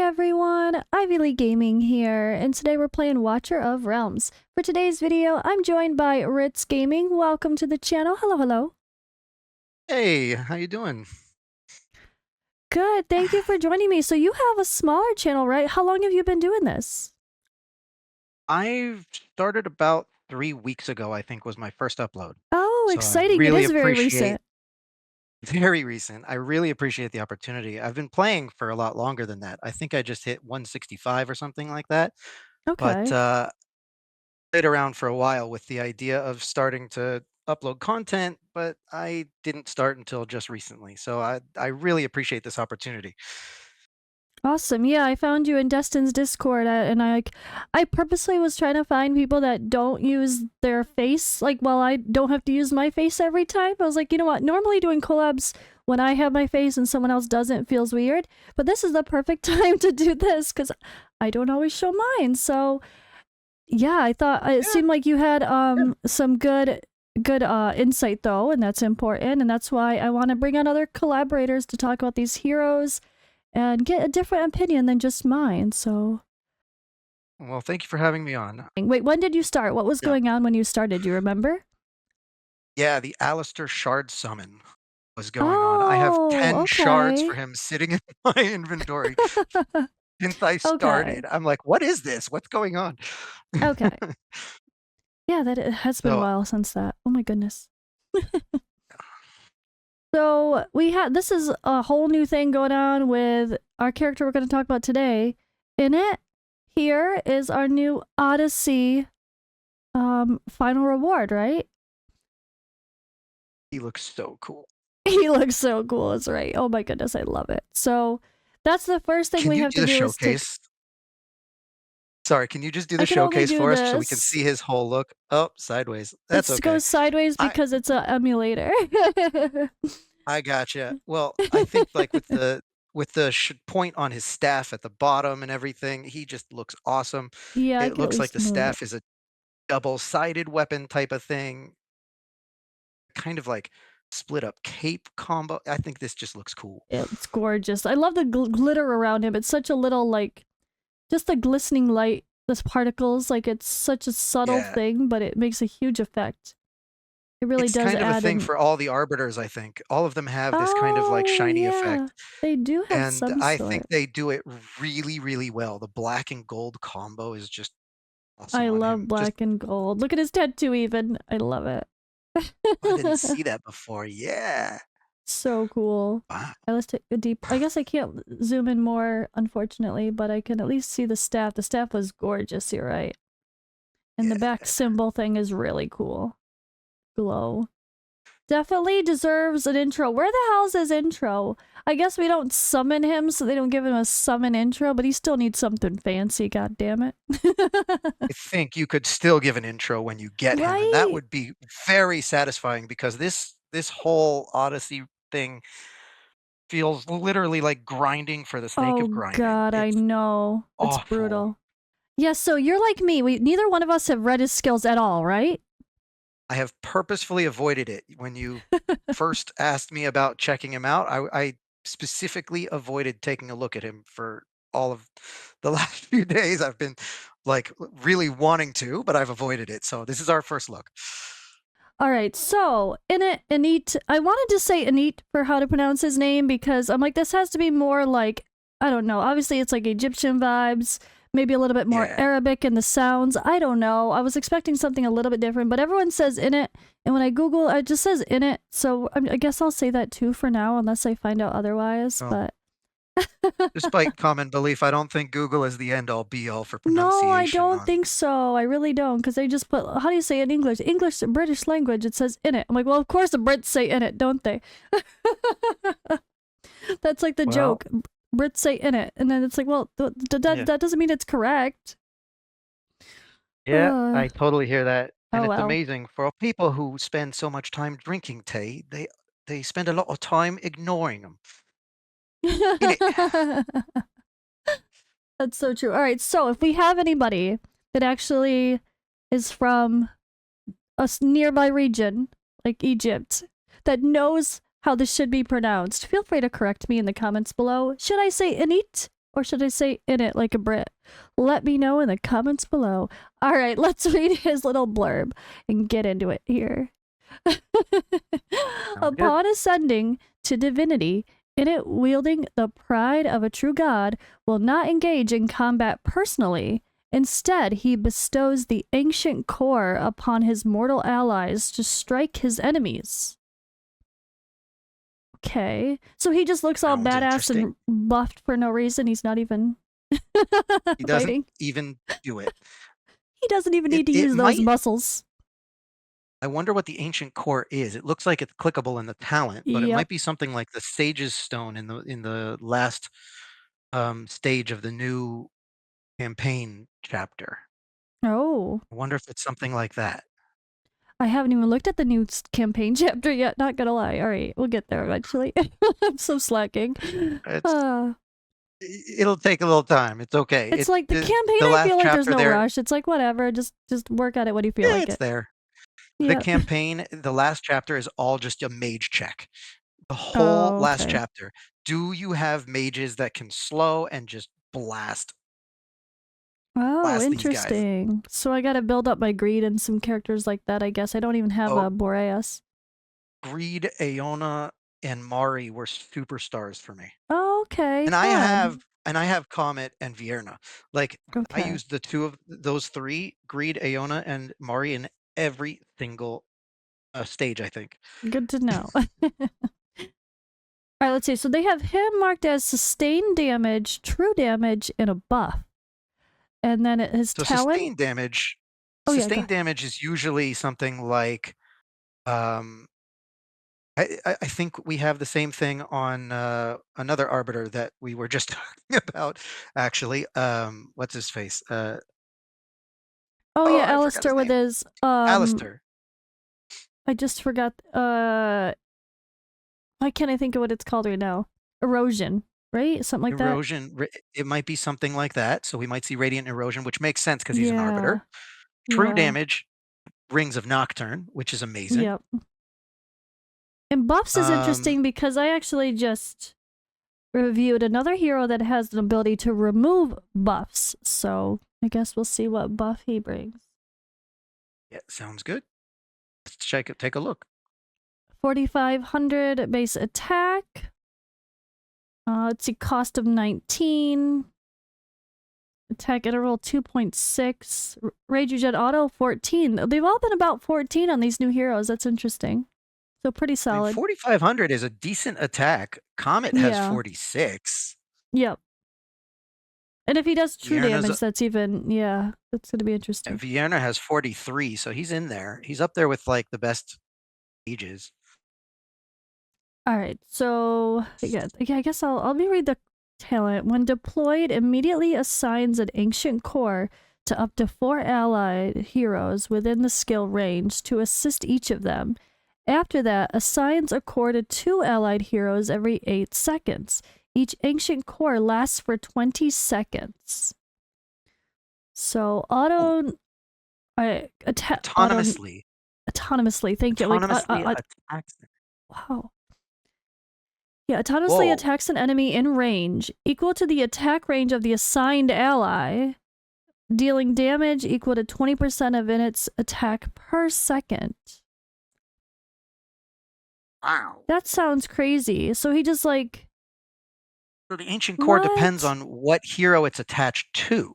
everyone, Rytz Gaming here, and today we're playing Watcher of Realms. For today's video, I'm joined by Rytz Gaming. Welcome to the channel. Hello, hello. Hey, how you doing? Good, thank you for joining me. So you have a smaller channel, right? How long have you been doing this? I've started about 3 weeks ago, I think was my first upload. Oh, So I exciting. It really is very appreciate recent. very recent. I really appreciate the opportunity. I've been playing for a lot longer than that. I think I just hit 165 or something like that. But Okay. played around for a while with the idea of starting to upload content, but I didn't start until just recently. So I really appreciate this opportunity. Awesome. Yeah, I found you in Destin's Discord, and I purposely was trying to find people that don't use their face. Like, well, I don't have to use my face every time. I was like, you know what? Normally doing collabs when I have my face and someone else doesn't feels weird, but this is the perfect time to do this because I don't always show mine. So, yeah, I thought it Yeah, seemed like you had yeah. some good insight though, and that's important, and that's why I want to bring on other collaborators to talk about these heroes and get a different opinion than just mine. So, Well, thank you for having me on. wait, when did you start? What was Yeah. going on when you started? Do you remember? Yeah, the Alistair Shard summon was going on. I have Oh, 10 shards for okay. him sitting in my inventory since I Okay. started. I'm like, "What is this? What's going on?" Okay. Yeah, that it has been a So, while since that. Oh my goodness. So we had this is a whole new thing going on with our character we're going to talk about today. In it, here is our new Odyssey final reward, right? he looks so cool. He looks so cool, it's right. Oh my goodness, I love it. So that's the first thing Can we you have do to the do is to showcase? Sorry, can you just do I the can only showcase do for us so we can this. see his whole look? Oh, sideways. That's It okay. goes sideways I because it's a emulator. I gotcha. Well, I think, like, with the point on his staff at the bottom and everything, he just looks awesome. Yeah, I It can at looks like least the move it. staff is a double-sided weapon type of thing. Kind of like split up cape combo. I think this just looks cool. It's gorgeous. I love the glitter around him. It's such a little like just the glistening light, the particles, like it's such a subtle Yeah. thing, but it makes a huge effect. It really It's does kind of a add thing in. for all the arbiters, I think. All of them have this kind of like Oh, shiny yeah. effect, They do have and some I think sort. they do it really, really well. The black and gold combo is just awesome I on love him. Just black and gold. Look at his tattoo even. I love it. I didn't see that before. Yeah. So cool. Wow. Let's take a deep. I guess I can't zoom in more, unfortunately, but I can at least see the staff. The staff was gorgeous, you're right. And the Yeah. back symbol thing is really cool. Glow. Definitely deserves an intro. Where the hell's his intro? I guess we don't summon him, so they don't give him a summon intro, but he still needs something fancy, god damn it. I think you could still give an intro when you get him, and that Right? would be very satisfying because this whole Odyssey thing feels literally like grinding for the sake of Oh grinding. god, I It's know. It's awful. brutal. Yeah, so you're like me. We neither one of us have read his skills at all, right? I have purposefully avoided it. When you first asked me about checking him out, I specifically avoided taking a look at him for all of the last few days. I've been, like, really wanting to, but I've avoided it, so this is our first look. All right, so INIT. I wanted to say INIT for how to pronounce his name because I'm like, this has to be more like, I don't know. Obviously, it's like Egyptian vibes, maybe a little bit more Yeah. Arabic in the sounds. I don't know. I was expecting something a little bit different, but everyone says INIT, and when I Google, it just says INIT. So I guess I'll say that too for now, unless I find out otherwise. Well, But despite common belief, I don't think Google is the end all be all for no, I pronunciation don't on think so. I really don't, because they just put, how do you say it in English? English, British language, it says in it. I'm like, well, of course the Brits say in it, don't they? That's like the well, joke. Brits say in it. And then it's like, well, yeah. that doesn't mean it's correct. Yeah, Uh, I totally hear that, and oh it's well. amazing for people who spend so much time drinking tea, they spend a lot of time ignoring them. In it. That's so true. All right, so if we have anybody that actually is from a nearby region, like Egypt, that knows how this should be pronounced, feel free to correct me in the comments below. Should I say Init Or should I say in it like a Brit? Let me know in the comments below. All right, let's read his little blurb and get into it here. Sounds good. Upon ascending to divinity, INIT wielding the pride of a true god will not engage in combat personally. Instead, he bestows the ancient core upon his mortal allies to strike his enemies. Okay. So he just looks all Sounds badass and buffed for no reason. He's not even He doesn't fighting. even do it. He doesn't even need to It use those might. muscles. I wonder what the ancient core is. It looks like it's clickable in the talent, but it Yep. might be something like the Sage's Stone in the last stage of the new campaign chapter. Oh. I wonder if it's something like that. I haven't even looked at the new campaign chapter yet, not gonna lie. Alright, we'll get there eventually. I'm so slacking. It's it'll take a little time. It's okay. It's like the campaign, The I last feel like there's chapter no there, rush. It's like whatever, just work at it when you feel like it's it. there. The Yeah. campaign, the last chapter is all just a mage check. The whole Oh, last okay. chapter. Do you have mages that can slow and just Oh, blast these guys? interesting. So I gotta build up my greed and some characters like that, I guess. I don't even have Oh, a Boreas. Greed, Aona, and Mari were superstars for me. Oh, okay, And I fun. have Comet and Vierna. Like, I Okay. used the 2 of those 3, Greed, Aona, and Mari in every single, stage, I think. Good to know. Alright, let's see. So they have him marked as sustained damage, true damage, and a buff. And then his So talent. Oh yeah, go sustained ahead. damage is usually something like, um I think we have the same thing on, another arbiter that we were just talking about, actually, what's his face? Oh yeah, Oh, I forgot Alistair his with name. his Alistair. I just forgot why can't I think of what it's called right now? Erosion, right? Something like that? Erosion, it might be something like that, so we might see radiant erosion, which makes sense because he's an Yeah. arbiter. True Yeah. damage, Rings of Nocturne, which is amazing. Yep. And buffs is Um, interesting because I actually just reviewed another hero that has an ability to remove buffs. So I guess we'll see what buff he brings. yeah, sounds good. Let's take a look. 4,500 base attack. Let's see, cost of 19. Attack interval 2.6. Rage Jet auto 14. They've all been about 14 on these new heroes. That's interesting. So pretty I mean, solid. 4,500 is a decent attack. Comet has Yeah. 46. Yep. And if he does true Vierna's damage, that's even, yeah, that's going to be interesting. Vienna has 43, so he's in there. He's up there with, like, the best ages. All right, so yeah, I guess I'll reread the talent. When deployed, immediately assigns an ancient core to up to 4 allied heroes within the skill range to assist each of them. After that, assigns a core to 2 allied heroes every 8 seconds. Each ancient core lasts for 20 seconds. So Ooh, autonomously. autonomously. Thank you. Like Autonomously attacks them. wow. Yeah, autonomously Whoa. attacks an enemy in range equal to the attack range of the assigned ally, dealing damage equal to 20% of its attack per second. Wow. That sounds crazy. So he just like So the ancient core depends what? on what hero it's attached to.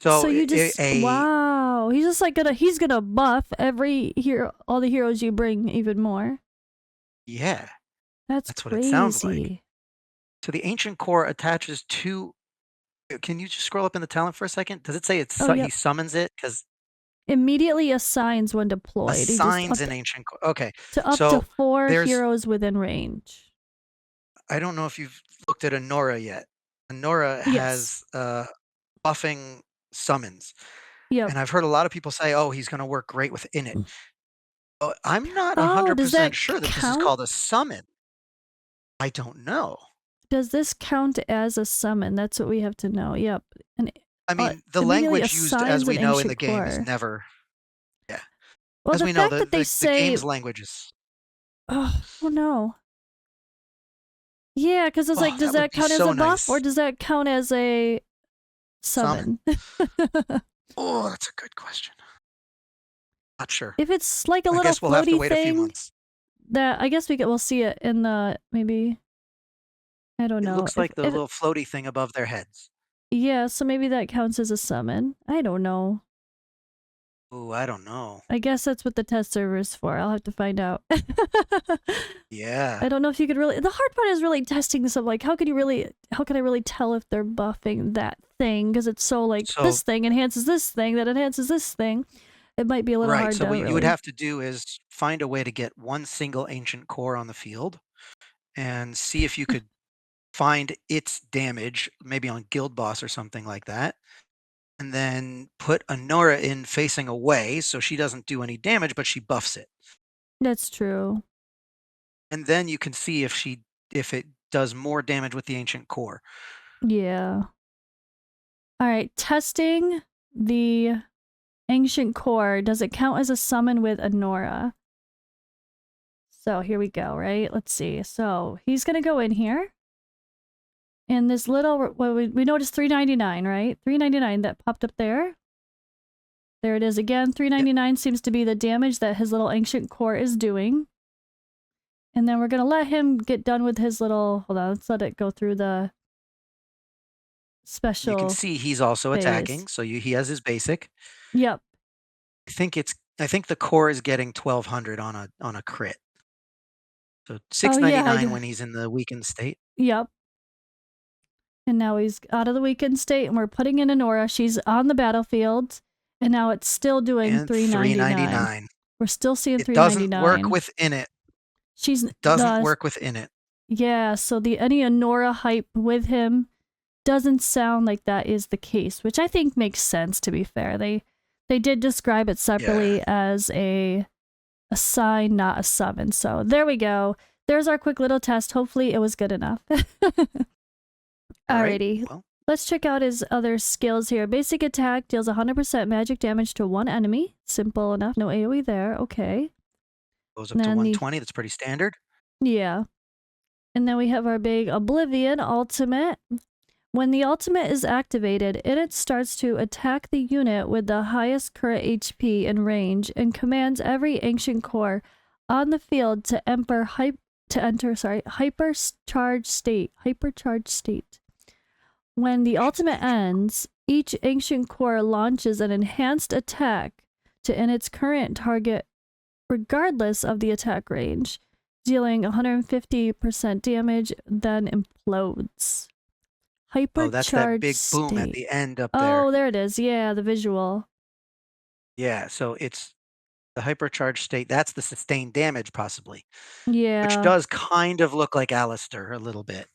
So So you a just wow. He's just like he's gonna buff every hero all the heroes you bring even more. yeah, That's that's what it sounds like. crazy. So the ancient core attaches to can you just scroll up in the talent for a second? Does it say Oh he yep. summons it? Because Immediately assigns when deployed. He just assigns an ancient core. Okay, up to so 4 there's heroes within range. I don't know if you've looked at ANORA yet. ANORA Yes. has, buffing summons, Yep. and I've heard a lot of people say, "Oh, he's gonna work great with INIT." I'm not Oh, does that 100% sure that this is count? called a summon. I don't know. Does this count as a summon? That's what we have to know. Yep. And I mean, the immediately language used as assigns an we know in the ancient game is core. never yeah. Well, As the we know, fact that they the say, game's language is oh no, Yeah, because it's like, Oh, does that would that be count as so a buff or nice. does that count as a Summon. summon? Oh, that's a good question. Not sure. If it's like a I little guess we'll have to floaty wait a few thing, months. that I guess we'll see it in the maybe I don't It know looks like the if little floaty thing above their heads. yeah, so maybe that counts as a summon. I don't know. Ooh, I don't know. I guess that's what the test server is for. I'll have to find out. Yeah. I don't know if you could really. The hard part is really testing this of like, how can I really tell if they're buffing that thing? Because it's so like, So this thing enhances this thing, that enhances this thing. It might be a little right, hard so to what you would really. have to do is find a way to get one single ancient core on the field and see if you could find its damage, maybe on Guild Boss or something like that, and then put Anora in facing away so she doesn't do any damage, but she buffs it. That's true. And then you can see if it does more damage with the ancient core. Yeah. All right. Testing the ancient core. Does it count as a summon with Anora? So here we go, right? Let's see. So he's going to go in here. And this little, well, we noticed 399, right? 399 that popped up there. There it is again. Yep. 399 seems to be the damage that his little ancient core is doing. And then we're going to let him get done with his little, hold on, let's let it go through the You can special see he's also phase. attacking, so he has his basic. Yep. I think the core is getting 1200 on a crit. So Oh yeah, 699 when he's in the weakened state. Yep. And now he's out of the weakened state and we're putting in Anora. She's on the battlefield and now it's still doing And 399. 399. We're still seeing It doesn't work 399. within it. She's It doesn't the work within it. Yeah, so the any Anora hype with him doesn't sound like that is the case, which I think makes sense to be fair. They did describe it separately Yeah. as a sign, not a summon. So there we go. There's our quick little test. Hopefully it was good enough. All right. Alrighty. Well, Let's check out his other skills here. Basic attack deals 100% magic damage to one enemy. Simple enough. No AoE there. Okay. goes up And to then 120. That's pretty standard. yeah. And then we have our big Oblivion ultimate. When the ultimate is activated, it starts to attack the unit with the highest current HP and range and commands every ancient core on the field to enter hypercharged state. When the ultimate ends, each ancient core launches an enhanced attack to its current target regardless of the attack range, dealing 150% damage, then implodes. Oh, that's that Hypercharged big boom at state. the end up Oh, there. there it is. Yeah, the visual. Yeah, so it's the hypercharged state. That's the sustained damage, possibly, which Yeah. does kind of look like Alistair a little bit.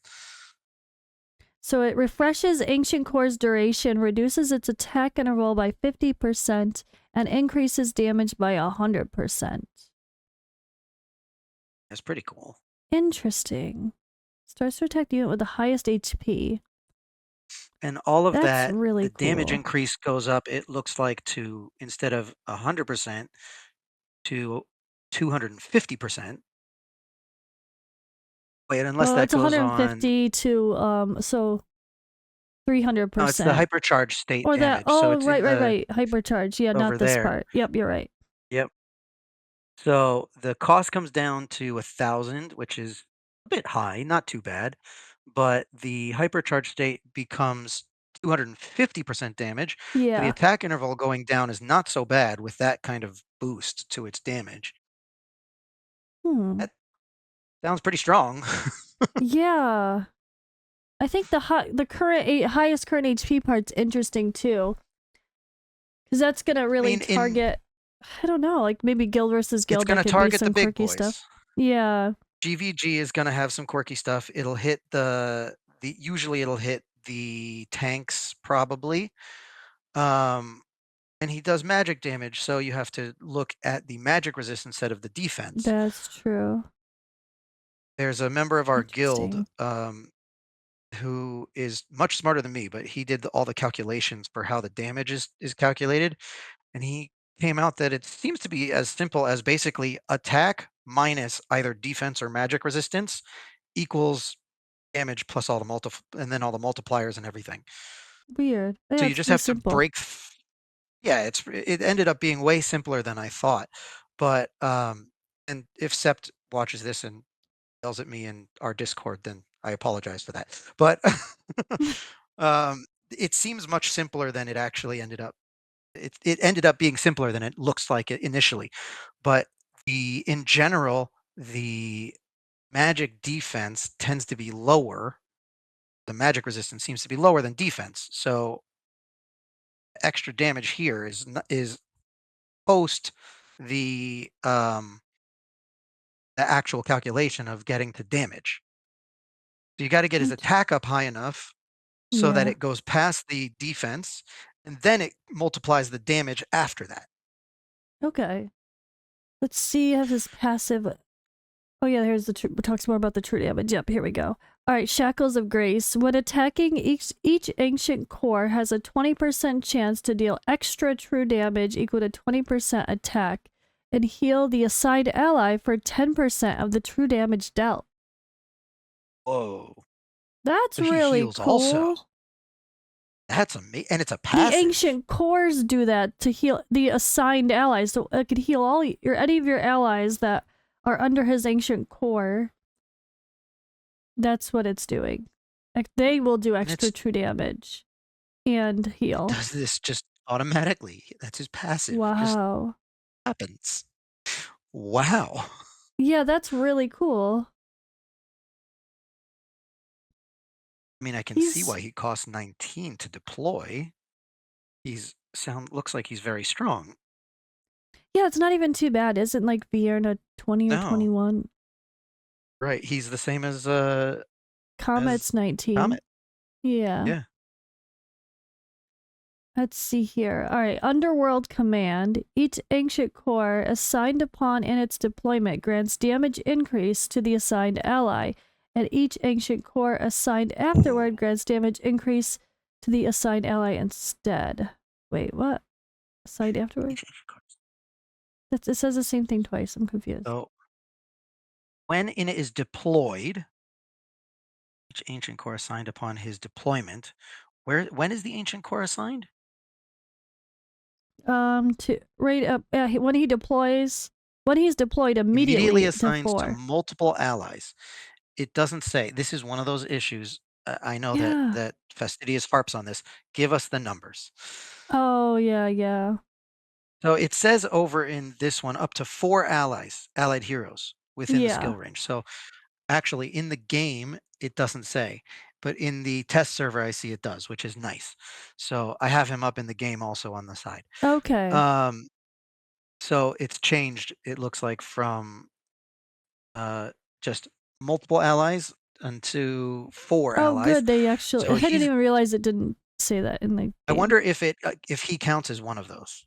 So it refreshes Ancient Core's duration, reduces its attack interval by 50%, and increases damage by 100%. That's pretty cool. Interesting. Starts to attack the unit with the highest HP. And all of That's that, really the damage cool. increase goes up, it looks like, to instead of 100% to 250%. Wait, unless Well, that it's goes on. 150 to so No, it's the 300%. hypercharged state Or that, damage. So oh, it's in the right. Hypercharge. Yeah, not over this there. part. Yep, you're right. Yep. So the cost comes down to 1,000, which is a bit high, not too bad. But the hypercharged state becomes 250% damage. So the Yeah. attack interval going down is not so bad with that kind of boost to its damage. Hmm. That sounds pretty strong. Yeah. I think the highest current HP part's interesting too. Because that's going to I really mean, target, I don't know, like maybe guild versus it's guild, going there to could be target the some big quirky stuff. boys. Yeah. GVG is going to have some quirky stuff. It'll hit usually it'll hit the tanks probably. And he does magic damage, so you have to look at the magic resist instead of the defense. That's true. There's a member of our guild Interesting. who is much smarter than me, but he did all the calculations for how the damage is calculated, and he came out that it seems to be as simple as basically attack minus either defense or magic resistance equals damage plus all the and then all the multipliers and everything. Weird. So Yeah, you it's just pretty have to simple. yeah, it ended up being way simpler than I thought. But and if Sept watches this and yells at me in our Discord, then I apologize for that. But it seems much simpler than it actually ended up. It ended up being simpler than it looks like it initially. But in general, the magic defense tends to be lower. The magic resistance seems to be lower than defense. So extra damage here is post the um the actual calculation of getting to damage. So you got to get his attack up high enough so that Yeah. it goes past the defense, and then it multiplies the damage after that. Okay. Let's see if his passive. Oh yeah, here's the it talks more about the true damage. Yep, here we go. All right, Shackles of Grace. When attacking, each ancient core has a 20% chance to deal extra true damage equal to 20% attack, and heal the assigned ally for 10% of the true damage dealt. Whoa. That's So he really heals also. cool. That's amazing. And it's a The passive. ancient cores do that to heal the assigned allies, so it could heal all any of your allies that are under his ancient core. That's what it's doing. Like, they will do And extra true damage and heal. does this just automatically. That's his passive. Just Wow. happens. Wow. Yeah, that's really cool. I mean, I can see He's why he costs 19 to deploy. Looks like he's very strong. yeah, it's not even too bad. Isn't like Vierna 20 or No. 21? Right. He's the same as Comet's 19. Comet. Yeah. Yeah. Let's see here. All right, Underworld Command. Each ancient core assigned upon in its deployment grants damage increase to the assigned ally, and each ancient core assigned afterward Ooh. grants damage increase to the assigned ally instead. Wait, what? Assigned afterward? It says the same thing twice. I'm confused. So when INIT is deployed, each ancient core assigned upon his deployment. When is the ancient core assigned? To right up when he deploys, when he's deployed Immediately immediately to assigns to 4. multiple allies. It doesn't say. This is one of those issues. I know that Yeah. that Fastidious harps on this. Give us the numbers. Oh yeah, yeah. So it says over in this one up to 4 allied heroes within the Yeah. skill range. So actually in the game it doesn't say, but in the test server I see it does, which is nice. So I have him up in the game also on the side. Okay. So it's changed, it looks like, from just multiple allies into 4 Oh, allies. good. They actually. So I didn't even realize it didn't say that in the I game. wonder if he counts as one of those.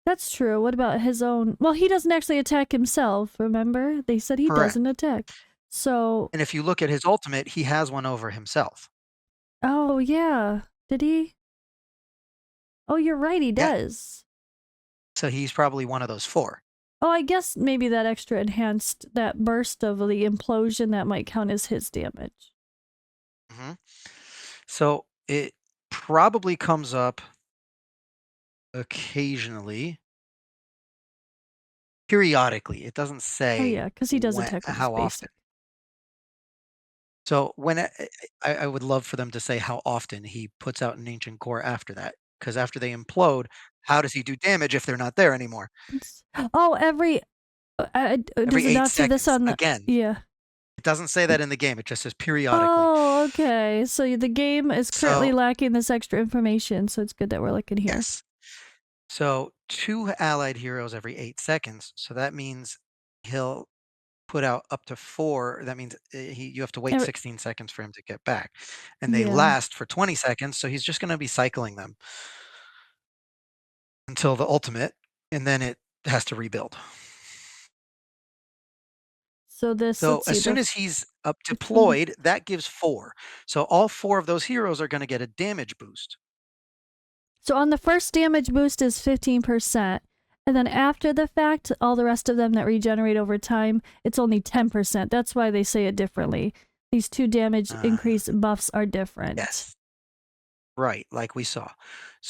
That's true. What about his own? Well, he doesn't actually attack himself. Remember, they said he Correct. doesn't attack. So. And if you look at his ultimate, he has one over himself. Oh yeah. Did he? Oh, you're right. He Yeah. does. So he's probably one of those 4. Oh, I guess maybe that extra enhanced that burst of the implosion that might count as his damage. So it probably comes up occasionally, periodically. It doesn't Oh say yeah, because he does attack with his how basic. often. So when I would love for them to say how often he puts out an ancient core after that, because after they implode, how does he do damage if they're not there anymore? Oh, every. Every Does it 8 not say this seconds. on the? Again, Yeah. it doesn't say that in the game. It just says periodically. Oh, okay. So the game is currently So lacking this extra information, so it's good that we're looking here. yes. So 2 allied heroes every 8 seconds. So that means he'll put out up to 4. That means you have to wait 16 seconds for him to get back. And they Yeah. last for 20 seconds. So he's just going to be cycling them until the ultimate, and then it has to rebuild. So this. So Let's see, as soon as he's up deployed, that gives 4. So all 4 of those heroes are going to get a damage boost. So on the first damage boost is 15%, and then after the fact, all the rest of them that regenerate over time, it's only 10%. That's why they say it differently. These two damage Uh, increase buffs are different. yes. Right, like we saw.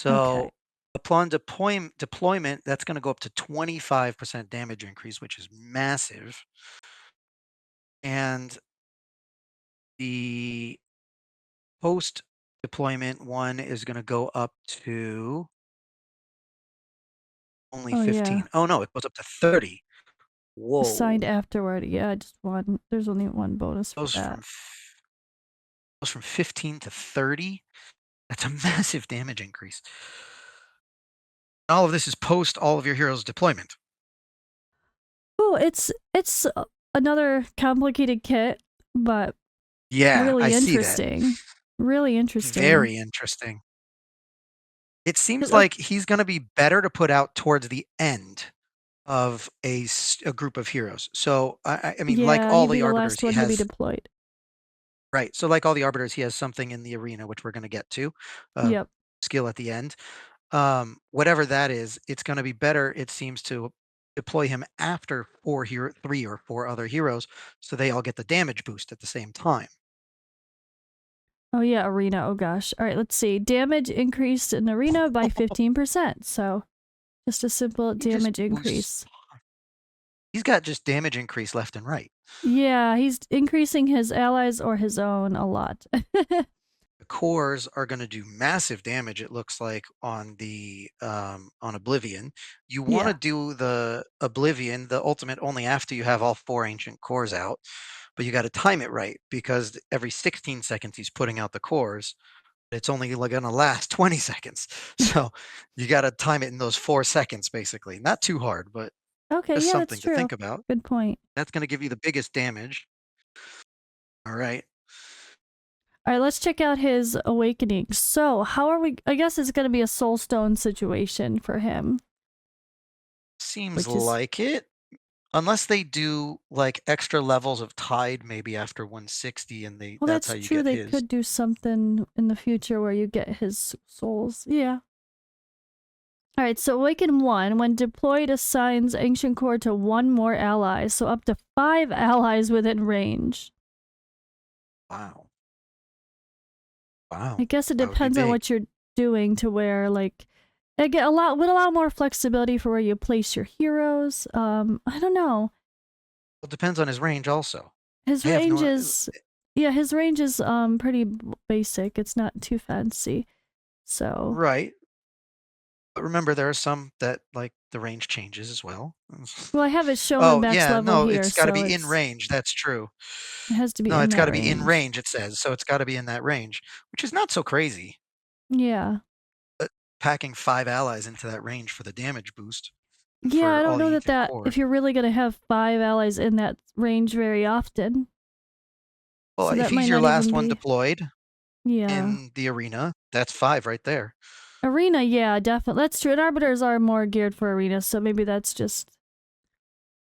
Okay. So upon deployment, that's going to go up to 25% damage increase, which is massive. And the post deployment one is going to go up to only Oh yeah. 15. Oh no, it goes up to 30. Assigned Whoa. afterward. Yeah, just one. There's only one bonus for Goes that. from goes from 15 to 30. That's a massive damage increase. All of this is post all of your heroes' deployment. Oh, it's another complicated kit, but Yeah, I really see that. interesting. Really interesting. Very interesting. It seems 'Cause, like he's gonna be better to put out towards the end of a group of heroes. So, I mean, like yeah, all he'd be the the arbiters, last he one to be has deployed. right, so like all the arbiters, he has something in the arena, which we're gonna get to, uh, Yep. skill at the end. Whatever that is, it's gonna be better, it seems, to deploy him after 3 or 4 other heroes, so they all get the damage boost at the same time. Oh yeah, arena. Oh gosh. All right, let's see. Damage increased in arena by 15%. So just a simple He just damage boosts increase. he's got just damage increase left and right. Yeah, he's increasing his allies or his own a lot. The cores are gonna do massive damage, it looks like, on Oblivion. You wanna Yeah. do the Oblivion, the ultimate, only after you have all 4 ancient cores out, but you gotta time it right because every 16 seconds he's putting out the cores. It's only like gonna last 20 seconds. So you gotta time it in those 4 seconds, basically. Not too hard, but Okay, just yeah, that's something to true. think about. Good point. That's gonna give you the biggest damage. All right. All right, let's check out his awakening. So, how are we? I guess it's going to be a soul stone situation for him, Seems which is, like it. Unless they do, like, extra levels of Tide maybe after 160 and well, that's how that's you true. get They his. could do something in the future where you get his souls. Yeah. All right, so Awaken 1, when deployed, assigns Ancient Core to one more ally, so up to 5 allies within range. Wow. I Wow. guess it That would be depends on big. what you're doing to where, like, again, would allow more flexibility for where you place your heroes. I don't know. Well, depends on his range also. His I have range no is, yeah, his range is pretty basic. It's not too fancy. So, right. But remember, there are some that, like, the range changes as well. well, I have it shown the Oh, max yeah, level no, here, it's gotta so be in range, that's true. it has to be No, in it's that gotta be in range. range, it says, so it's gotta be in that range, which is not so crazy, Yeah. but packing 5 allies into that range for the damage boost Yeah, I for don't all the know ancient that if cores. you're really gonna have 5 allies in that range very often. Well, So if that he's might your not last even one be. deployed Yeah. in the arena, that's 5 right there. Arena, yeah, definitely. That's true. And arbiters are more geared for arena, so maybe that's just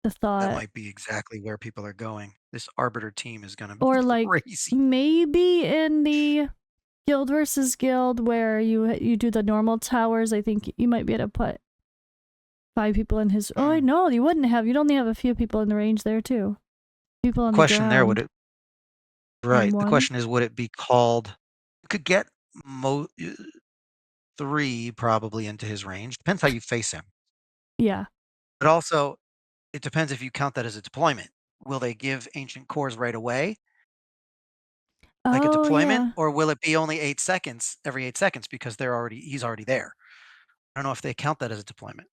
the That thought. might be exactly where people are going. This Arbiter team is gonna be Or like crazy. maybe in the guild versus guild where you do the normal towers, I think you might be able to put 5 people in his. Oh Mm. no, you wouldn't have. You'd only have a few people in the range there too. People on the Question there, would ground it on right, the one. question is, would it be called you could get mo 3 probably into his range, depends how you face him. Yeah. But also, it depends if you count that as a deployment. Will they give ancient cores right away, like a Oh deployment, yeah, or will it be only 8 seconds, every 8 seconds because he's already there? I don't know if they count that as a deployment.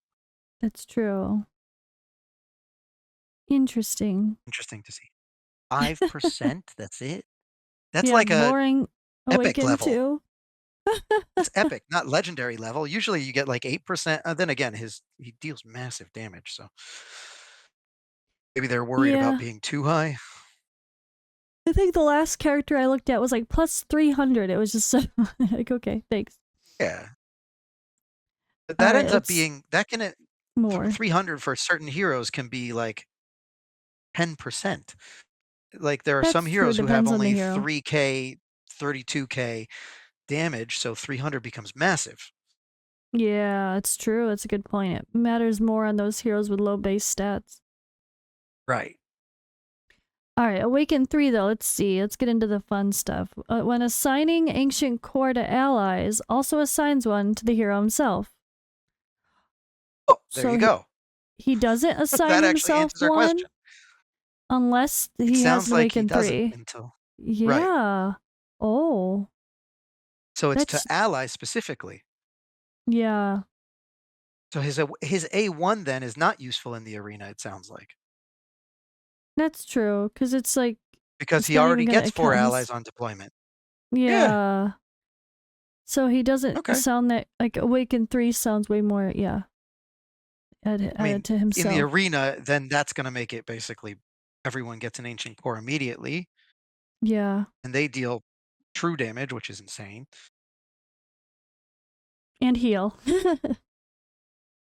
that's true. Interesting. Interesting to see. 5%, that's it? That's Yeah, like a boring epic awaken level. too. That's epic, not legendary level. Usually you get like 8%. Then again, he deals massive damage, so maybe they're worried about Yeah. being too high. I think the last character I looked at was like plus 300. It was just so, like, okay, thanks. Yeah. But All that right, ends up let's being that can 300 for certain heroes can be like 10%. Like, there are some That's true. heroes who have Depends on the only hero. 3K, 32K damage, so 300 becomes massive. Yeah, it's true. That's a good point. It matters more on those heroes with low base stats. Right. Alright, Awaken 3 though, let's see. Let's get into the fun stuff. When assigning Ancient Core to allies, also assigns one to the hero himself. Oh, there So you go. he doesn't assign That actually himself answers our one question. unless It he has sounds like he Awaken doesn't 3. until right. Yeah. Oh. So it's to That's allies specifically. yeah. So his A1 then is not useful in the arena, it sounds like, That's true, because it's like because it's he not even already gonna gets it 4 counts. allies on deployment. Yeah, Yeah. So he doesn't okay. sound that like Awaken 3 sounds way more, yeah, I added mean, to in the himself. arena, then that's gonna make it basically everyone gets an ancient core immediately, Yeah. and they deal true damage, which is insane. And heal.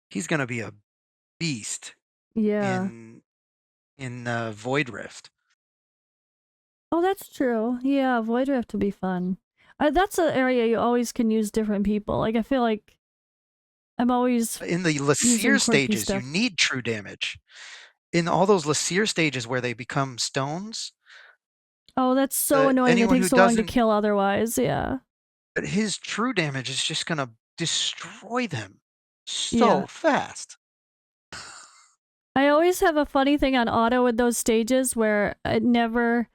He's gonna be a beast Yeah. in Void Rift. Oh, that's true. Yeah, Void Rift would be fun. That's an area you always can use different people. Like, I feel like I'm always In the using Laseer quirky stages, you stuff. need true damage. In all those Laseer stages where they become stones, Oh, that's so annoying. It anyone takes who so long to doesn't kill otherwise. Yeah. but his true damage is just gonna destroy them Yeah. so fast. I always have a funny thing on auto with those stages where it never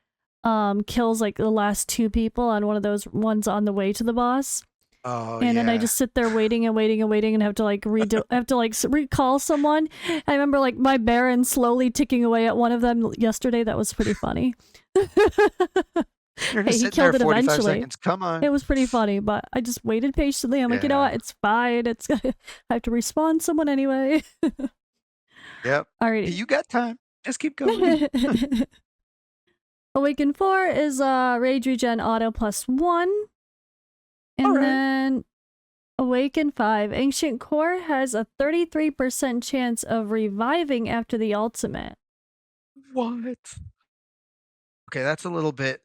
kills like the last two people on one of those ones on the way to the boss. Oh, And then I yeah. just sit there waiting and waiting and waiting and have to like recall someone. I remember like my Baron slowly ticking away at one of them yesterday. That was pretty funny. You're Hey, just he sitting there killed it 45 eventually. seconds, "Come It on." was pretty funny, but I just waited patiently. I'm like, you know Yeah. what? It's fine. It's I have to respawn someone anyway. Yep. "Hey, Alrighty. you got time. Just keep going." Awaken 4 is Rage Regen Auto +1. And "Alright." then Awaken 5. Ancient Core has a 33% chance of reviving after the ultimate. "What?" Okay, that's a little bit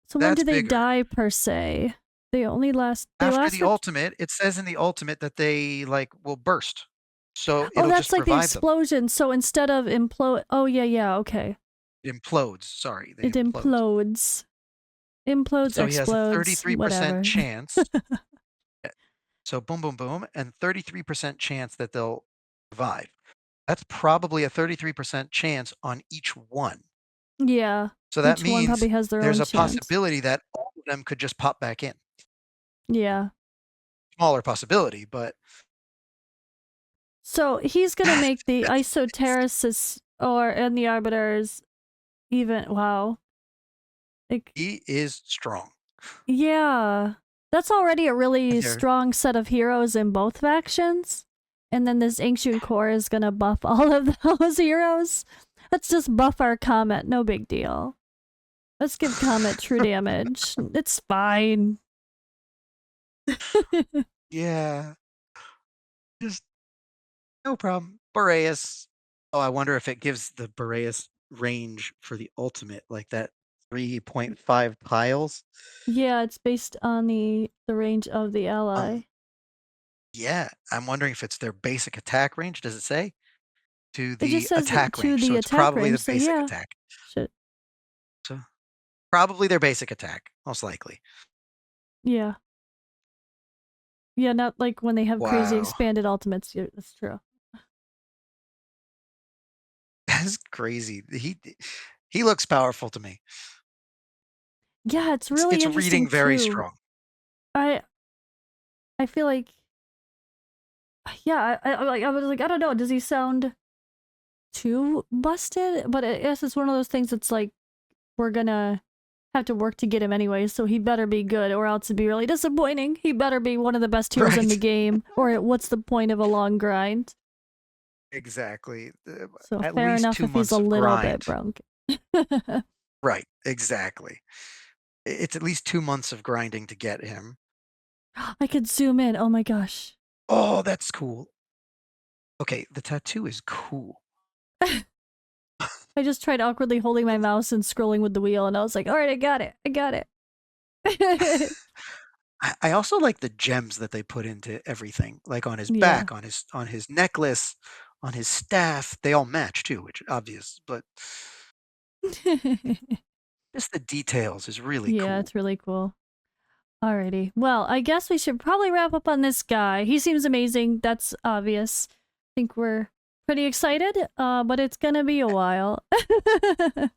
So when that's do they bigger. die per se? They After last the for ultimate, it says in the ultimate that they, like, will burst. So oh, it'll that's just like the revive them. explosion. So instead of implode oh yeah, yeah, okay. It implodes, sorry, they It implodes. implodes. Implodes, So he has a explodes, 33% whatever. chance. So boom, boom, boom, and 33% chance that they'll survive. That's probably a 33% chance on each one. Yeah. So that Each one means probably has their there's own a chance. possibility that all of them could just pop back in. Yeah. Smaller possibility, but So he's gonna make the that's amazing. Isoterrasis or and the Arbiters even wow. Like He is strong. yeah. That's already a really And they're strong set of heroes in both factions. And then this Ancient Core is gonna buff all of those heroes. Let's just buff our Comet, no big deal. Let's give Comet true damage. It's fine. yeah, just no problem. Boreas. Oh, I wonder if it gives the Boreas range for the ultimate, like that 3.5 tiles. Yeah, it's based on the range of the ally. Um, yeah, I'm wondering if it's their basic attack range. Does it say? To It just the says attack to range, so the it's attack probably range, the so basic yeah. attack. Shit. So, probably their basic attack, most likely. Yeah. Yeah, not like when they have crazy Wow. expanded ultimates. Yeah, that's true. That's crazy. He looks powerful to me. Yeah, it's It's really it's interesting reading very too. strong. I I feel like yeah, I was like I don't know, does he sound too busted? But I guess it's one of those things that's like we're gonna have to work to get him anyway, so he better be good or else it'd be really disappointing. He better be one of the best heroes in the Right. game or what's the point of a long grind? Exactly. So At fair least enough 2 if he's a months of little bit grind. broke. Right, exactly. It's at least 2 months of grinding to get him. I could zoom in. Oh my gosh. Oh, that's cool. Okay, the tattoo is cool. I just tried awkwardly holding my mouse and scrolling with the wheel, and I was like, all right, I got it. I got it. I also like the gems that they put into everything, like on his Yeah. back, on his necklace, on his staff. They all match too, which obvious, but Just the details is really Yeah, cool. it's really cool. Alrighty. Well, I guess we should probably wrap up on this guy. He seems amazing. That's obvious. I think we're pretty excited, but it's gonna be a while.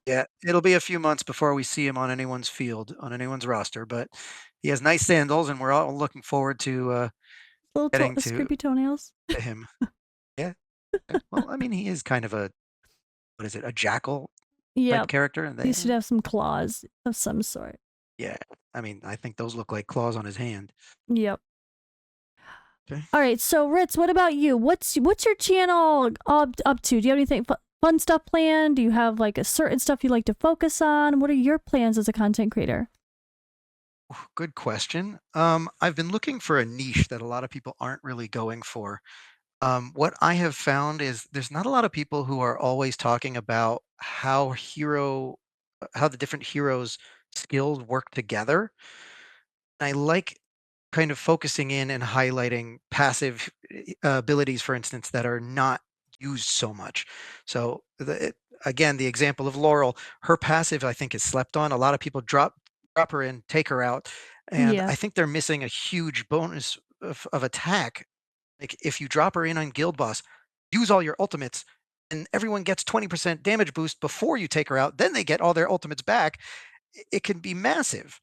Yeah, it'll be a few months before we see him on anyone's field, on anyone's roster, but he has nice sandals, and we're all looking forward to, getting Creepy toenails. to him. Yeah, yeah. Well, I mean, he is kind of a what is it, a jackal type Yep. character, and He they should have some claws of some sort. yeah, I mean, I think those look like claws on his hand. Yep. Okay. All right. So, Ritz, what about you? What's your channel up to? Do you have anything fun stuff planned? Do you have like a certain stuff you like to focus on? What are your plans as a content creator? Good question. I've been looking for a niche that a lot of people aren't really going for. What I have found is there's not a lot of people who are always talking about how the different heroes' skills work together. I like kind of focusing in and highlighting passive abilities, for instance, that are not used so much. So again, the example of Laurel, her passive I think is slept on. A lot of people drop her in, take her out, and Yeah. I think they're missing a huge bonus of attack. Like if you drop her in on Guild Boss, use all your ultimates, and everyone gets 20% damage boost before you take her out. Then they get all their ultimates back, it can be massive.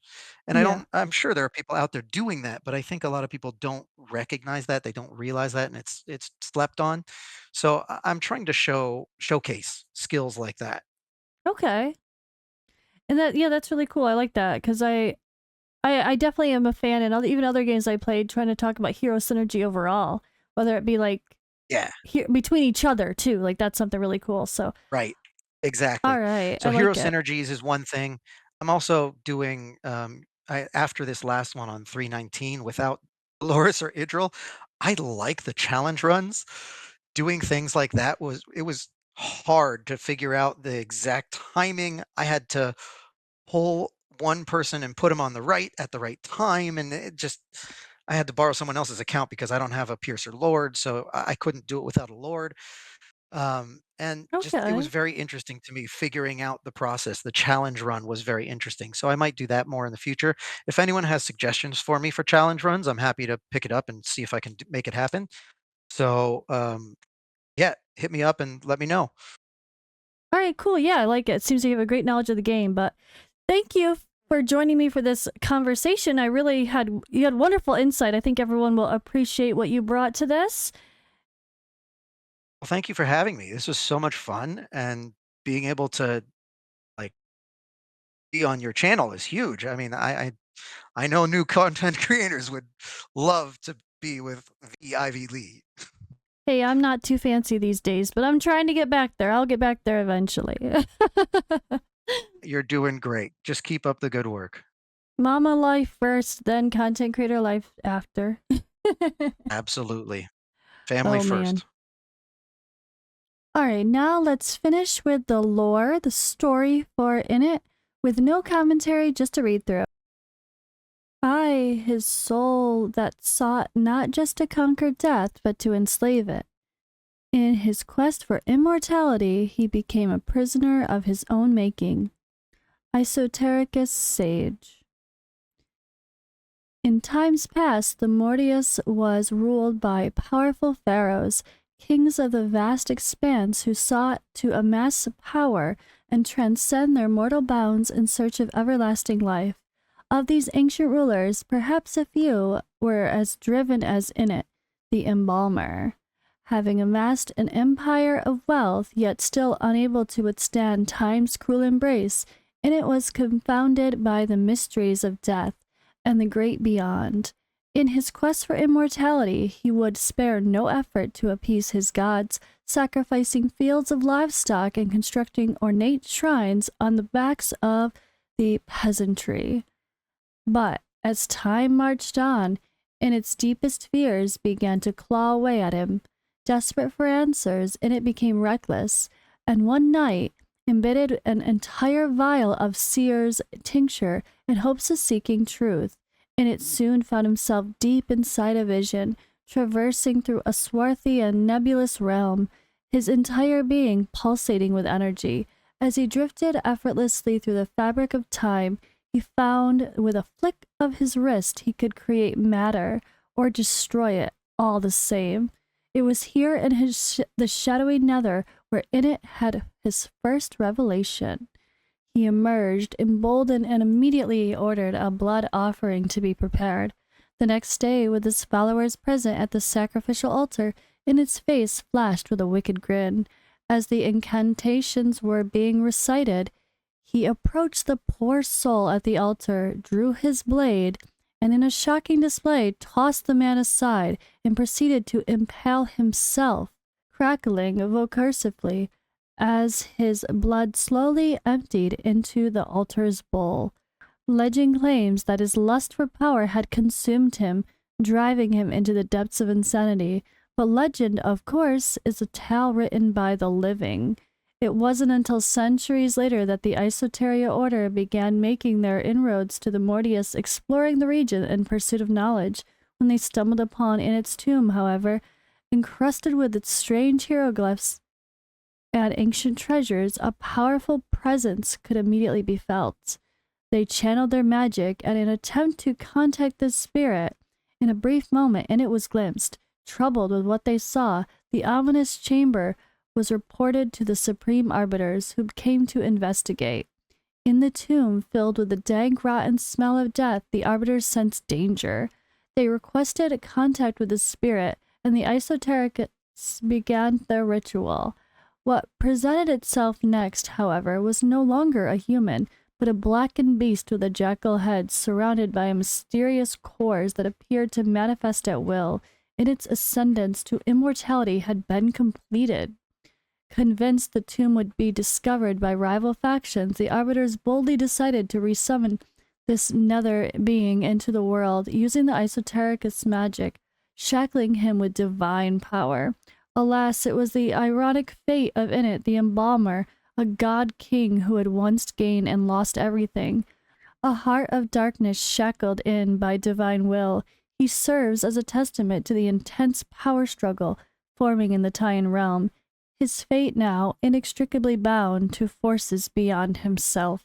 And Yeah. I'm sure there are people out there doing that, but I think a lot of people don't recognize that. They don't realize that, and it's slept on. So I'm trying to showcase skills like that. Okay. And yeah, that's really cool. I like that because I definitely am a fan, and even other games I played, trying to talk about hero synergy overall, whether it be like Yeah, between each other too. Like that's something really cool. So, right. all Exactly. right, So I hero like it. synergies is one thing. I'm also doing after this last one on 319 without Loris or Idril, I like the challenge runs. Doing things like that was hard to figure out the exact timing. I had to pull one person and put him on the right at the right time, and it just I had to borrow someone else's account because I don't have a Piercer Lord, so I couldn't do it without a Lord. And just it was Okay. very interesting to me figuring out the process. The challenge run was very interesting. So I might do that more in the future. If anyone has suggestions for me for challenge runs, I'm happy to pick it up and see if I can make it happen. So yeah, hit me up and let me know. All right, cool. Yeah, I like it. Seems like you have a great knowledge of the game. But thank you for joining me for this conversation. I really you had wonderful insight. I think everyone will appreciate what you brought to this. Well, thank you for having me. This was so much fun, and being able to like be on your channel is huge. I mean, I know new content creators would love to be with the Ivy Lee. Hey, I'm not too fancy these days, but I'm trying to get back there. I'll get back there eventually. You're doing great. Just keep up the good work. Mama life first, then content creator life after. Absolutely. Family Oh man. first. Alright, now let's finish with the lore, the story for INIT, with no commentary, just a read through. I, his soul that sought not just to conquer death, but to enslave it. In his quest for immortality, he became a prisoner of his own making. Esotericus Sage. In times past, the Mortius was ruled by powerful pharaohs, kings of the vast expanse who sought to amass power and transcend their mortal bounds in search of everlasting life. Of these ancient rulers, perhaps a few were as driven as INIT, the embalmer. Having amassed an empire of wealth, yet still unable to withstand time's cruel embrace, INIT was confounded by the mysteries of death and the great beyond. In his quest for immortality, he would spare no effort to appease his gods, sacrificing fields of livestock and constructing ornate shrines on the backs of the peasantry. But as time marched on, and its deepest fears began to claw away at him, desperate for answers, and it became reckless, and one night embittered an entire vial of seer's tincture in hopes of seeking truth, and it soon found himself deep inside a vision, traversing through a swarthy and nebulous realm, his entire being pulsating with energy, As he drifted effortlessly through the fabric of time, he found with a flick of his wrist he could create matter or destroy it, all the same. It was here in the shadowy nether where INIT had his first revelation. He emerged, emboldened, and immediately ordered a blood offering to be prepared. The next day, with his followers present at the sacrificial altar, INIT's face flashed with a wicked grin. As the incantations were being recited, he approached the poor soul at the altar, drew his blade, and in a shocking display tossed the man aside and proceeded to impale himself, crackling vocursively as his blood slowly emptied into the altar's bowl. Legend claims that his lust for power had consumed him, driving him into the depths of insanity. But legend, of course, is a tale written by the living. It wasn't until centuries later that the Esoteria Order began making their inroads to the Mortius, exploring the region in pursuit of knowledge. When they stumbled upon INIT's tomb, however, encrusted with its strange hieroglyphs and ancient treasures, a powerful presence could immediately be felt. They channeled their magic and in an attempt to contact the spirit. In a brief moment, INIT was glimpsed. Troubled with what they saw, the ominous chamber was reported to the Supreme Arbiters, who came to investigate. In the tomb, filled with the dank, rotten smell of death, the Arbiters sensed danger. They requested contact with the spirit, and the esoterics began their ritual. What presented itself next, however, was no longer a human, but a blackened beast with a jackal head, surrounded by mysterious cores that appeared to manifest at will. INIT's ascendance to immortality had been completed. Convinced the tomb would be discovered by rival factions, the Arbiters boldly decided to resummon this nether being into the world, using the esotericist magic, shackling him with divine power. Alas, it was the ironic fate of INIT, the embalmer, a god king who had once gained and lost everything. A heart of darkness shackled in by divine will, he serves as a testament to the intense power struggle forming in the Taiyan realm, his fate now inextricably bound to forces beyond himself.